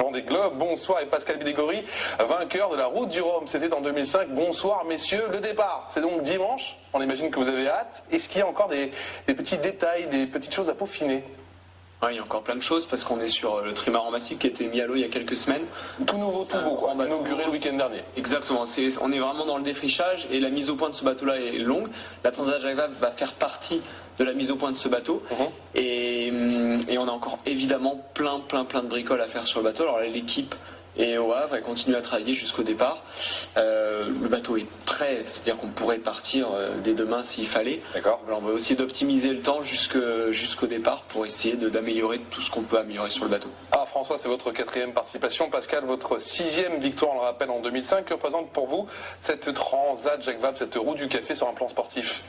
Vendée Globe. Bonsoir et Pascal Bidégory, vainqueur de la Route du Rhum. C'était en 2005. Bonsoir messieurs, le départ. C'est donc dimanche. On imagine que vous avez hâte. Est-ce qu'il y a encore des petits détails, des petites choses à peaufiner? Il y a encore plein de choses parce qu'on est sur le trimaran massif qui a été mis à l'eau il y a quelques semaines. Tout nouveau, tout beau, quoi. Inauguré le week-end dernier. Exactement. On est vraiment dans le défrichage et la mise au point de ce bateau-là est longue. La Transat Jacques Vabre va faire partie de la mise au point de ce bateau. Et on a encore évidemment plein de bricoles à faire sur le bateau. Alors l'équipe est au Havre et continue à travailler jusqu'au départ. Le bateau est prêt, c'est-à-dire qu'on pourrait partir dès demain s'il fallait. D'accord. Alors on va essayer d'optimiser le temps jusqu'au départ pour essayer d'améliorer tout ce qu'on peut améliorer sur le bateau. Ah François, c'est votre 4e participation. Pascal, votre 6e victoire, on le rappelle, en 2005. Que représente pour vous cette Transat Jacques Vabre, cette roue du café sur un plan sportif?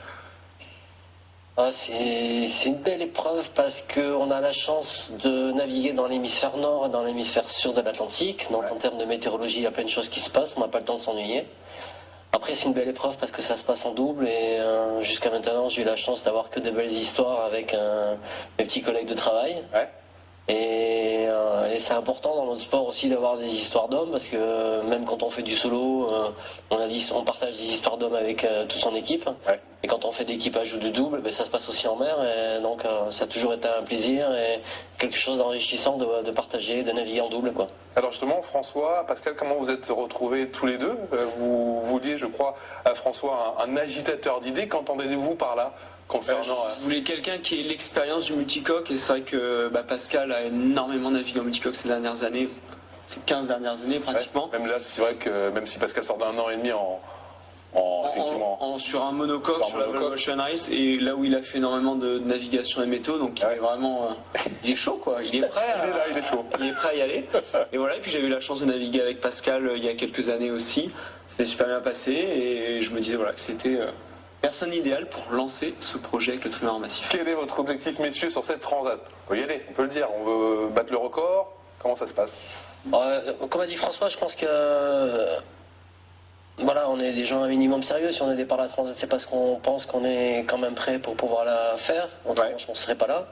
C'est une belle épreuve parce qu'on a la chance de naviguer dans l'hémisphère nord et dans l'hémisphère sud de l'Atlantique. Donc en termes de météorologie, il y a plein de choses qui se passent, on n'a pas le temps de s'ennuyer. Après c'est une belle épreuve parce que ça se passe en double et jusqu'à maintenant j'ai eu la chance d'avoir que des belles histoires avec mes petits collègues de travail. Ouais. Et c'est important dans notre sport aussi d'avoir des histoires d'hommes parce que même quand on fait du solo, on partage des histoires d'hommes avec toute son équipe. Ouais. Et quand on fait d'équipage ou de double, ça se passe aussi en mer. Et donc ça a toujours été un plaisir et quelque chose d'enrichissant de partager, de naviguer en double, quoi. Alors justement, François, Pascal, comment vous êtes retrouvés tous les deux? Vous vouliez, je crois, à François, un agitateur d'idées. Qu'entendez-vous par là concernant... Je voulais quelqu'un qui ait l'expérience du multicoque et c'est vrai que Pascal a énormément navigué en multicoque ces dernières années, ces 15 dernières années pratiquement. Ouais, même là, c'est vrai que même si Pascal sort d'un an et demi sur un monocoque, sur la Volvo Ocean Race, et là où il a fait énormément de navigation et météo, donc il est vraiment, il est chaud quoi, il est prêt, il est chaud, il est prêt à y aller. Et voilà, et puis j'ai eu la chance de naviguer avec Pascal il y a quelques années aussi, c'était super bien passé et je me disais voilà que c'était personne idéale pour lancer ce projet avec le trimaran massif. Quel est votre objectif, messieurs, sur cette transat? On peut y aller, on peut le dire, on veut battre le record. Comment ça se passe? Comme a dit François, je pense que voilà, on est des gens un minimum sérieux. Si on est départ la transat, c'est parce qu'on pense qu'on est quand même prêt pour pouvoir la faire. Autrement, on ne serait pas là.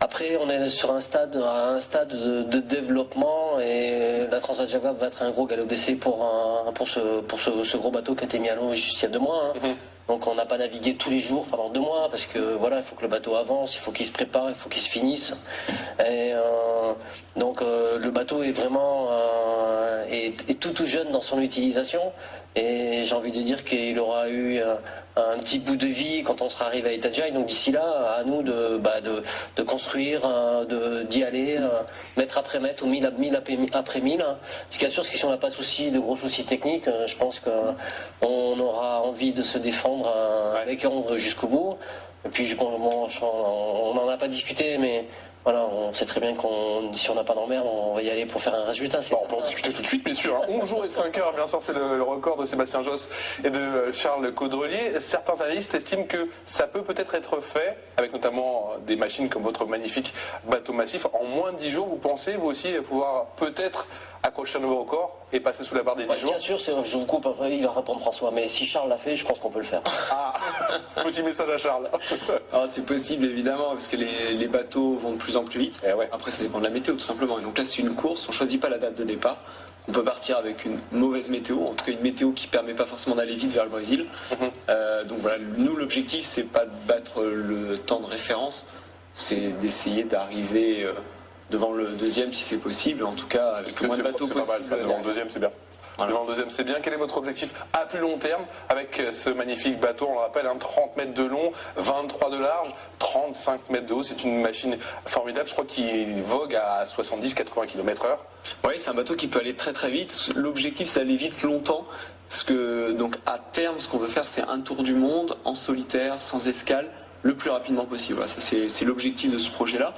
Après, on est sur un stade de développement et la Transat Jacques Vabre va être un gros galop d'essai pour ce gros bateau qui a été mis à l'eau juste il y a 2 mois. Donc on n'a pas navigué tous les jours pendant 2 mois parce que voilà, il faut que le bateau avance, il faut qu'il se prépare, il faut qu'il se finisse. Et donc le bateau est vraiment est tout jeune dans son utilisation. Et j'ai envie de dire qu'il aura eu un petit bout de vie quand on sera arrivé à Itajaï. Donc d'ici là, à nous de construire, d'y aller, mètre après mètre ou mille après mille. Ce qui est sûr, c'est que si on n'a pas de gros soucis techniques, je pense qu'on aura envie de se défendre avec honte jusqu'au bout. Et puis on n'en a pas discuté, mais voilà, on sait très bien que si on n'a pas d'emmerde, on va y aller pour faire un résultat. On peut en discuter tout de suite, bien sûr. 11 jours et 5 heures, bien sûr, c'est le record de Sébastien Josse et de Charles Caudrelier. Certains analystes estiment que ça peut peut-être être fait, avec notamment des machines comme votre magnifique bateau massif. En moins de 10 jours, vous pensez, vous aussi, pouvoir peut-être accrocher un nouveau record et passer sous la barre des 10 jours? Bien sûr, je vous coupe, il va répondre François, mais si Charles l'a fait, je pense qu'on peut le faire. Ah, petit message à Charles. C'est possible évidemment parce que les bateaux vont de plus en plus vite. Après ça dépend de la météo tout simplement. Et donc là c'est une course, on ne choisit pas la date de départ. On peut partir avec une mauvaise météo, en tout cas une météo qui ne permet pas forcément d'aller vite vers le Brésil. Donc voilà, nous l'objectif c'est pas de battre le temps de référence, c'est d'essayer d'arriver devant le deuxième si c'est possible, en tout cas avec le moins de bateaux possible. Devant le deuxième c'est bien. Voilà. Devant le deuxième, c'est bien. Quel est votre objectif à plus long terme avec ce magnifique bateau? On le rappelle, 30 mètres de long, 23 de large, 35 mètres de haut. C'est une machine formidable. Je crois qu'il vogue à 70-80 km/h. Oui, c'est un bateau qui peut aller très très vite. L'objectif, c'est d'aller vite longtemps. Parce que, donc, à terme, ce qu'on veut faire, c'est un tour du monde en solitaire, sans escale, le plus rapidement possible. Voilà, ça, c'est l'objectif de ce projet-là.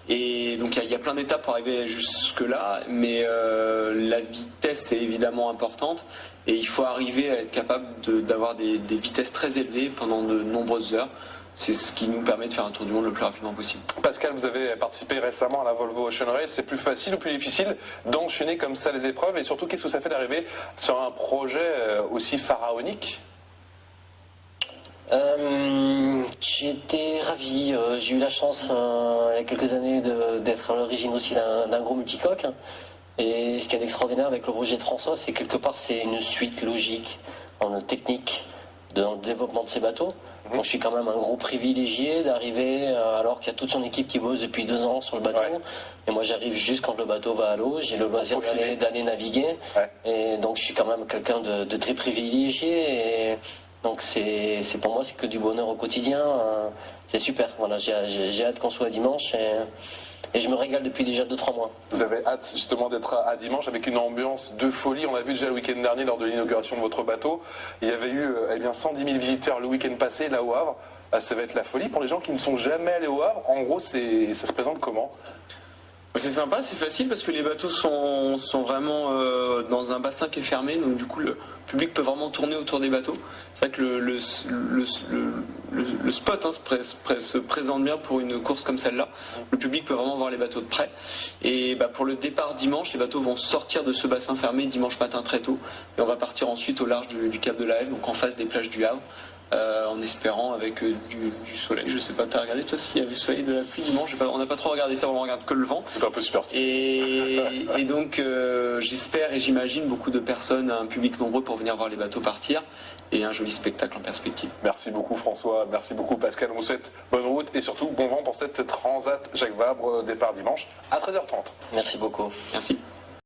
Et donc il y a plein d'étapes pour arriver jusque-là, mais la vitesse est évidemment importante et il faut arriver à être capable d'avoir des vitesses très élevées pendant de nombreuses heures. C'est ce qui nous permet de faire un tour du monde le plus rapidement possible. Pascal, vous avez participé récemment à la Volvo Ocean Race. C'est plus facile ou plus difficile d'enchaîner comme ça les épreuves? Et surtout, qu'est-ce que ça fait d'arriver sur un projet aussi pharaonique? J'étais ravi. J'ai eu la chance il y a quelques années d'être à l'origine aussi d'un gros multicoque. Et ce qui est extraordinaire avec le projet de François, c'est quelque part c'est une suite logique en technique dans le développement de ces bateaux. Donc je suis quand même un gros privilégié d'arriver alors qu'il y a toute son équipe qui bosse depuis 2 ans sur le bateau. Ouais. Et moi j'arrive juste quand le bateau va à l'eau, j'ai le loisir Profiter. d'aller naviguer. Ouais. Et donc je suis quand même quelqu'un de très privilégié. Et donc c'est pour moi c'est que du bonheur au quotidien. C'est super. Voilà, j'ai hâte qu'on soit dimanche et je me régale depuis déjà 2-3 mois. Vous avez hâte justement d'être à dimanche avec une ambiance de folie. On a vu déjà le week-end dernier lors de l'inauguration de votre bateau. Il y avait eu 110 000 visiteurs le week-end passé là au Havre. Ça va être la folie pour les gens qui ne sont jamais allés au Havre. En gros, ça se présente comment? C'est sympa, c'est facile parce que les bateaux sont vraiment dans un bassin qui est fermé, donc du coup le public peut vraiment tourner autour des bateaux. C'est vrai que le spot se présente bien pour une course comme celle-là. Le public peut vraiment voir les bateaux de près. Et pour le départ dimanche, les bateaux vont sortir de ce bassin fermé dimanche matin très tôt. Et on va partir ensuite au large du Cap de la Hève, donc en face des plages du Havre. En espérant avec du soleil. Je sais pas, t'as regardé toi s'il y avait du soleil, de la pluie dimanche? On n'a pas trop regardé ça, on regarde que le vent. C'est un peu superstitieux. Et donc j'espère et j'imagine beaucoup de personnes, un public nombreux pour venir voir les bateaux partir et un joli spectacle en perspective. Merci beaucoup François, merci beaucoup Pascal. On vous souhaite bonne route et surtout bon vent pour cette Transat Jacques Vabre départ dimanche à 13h30. Merci beaucoup. Merci.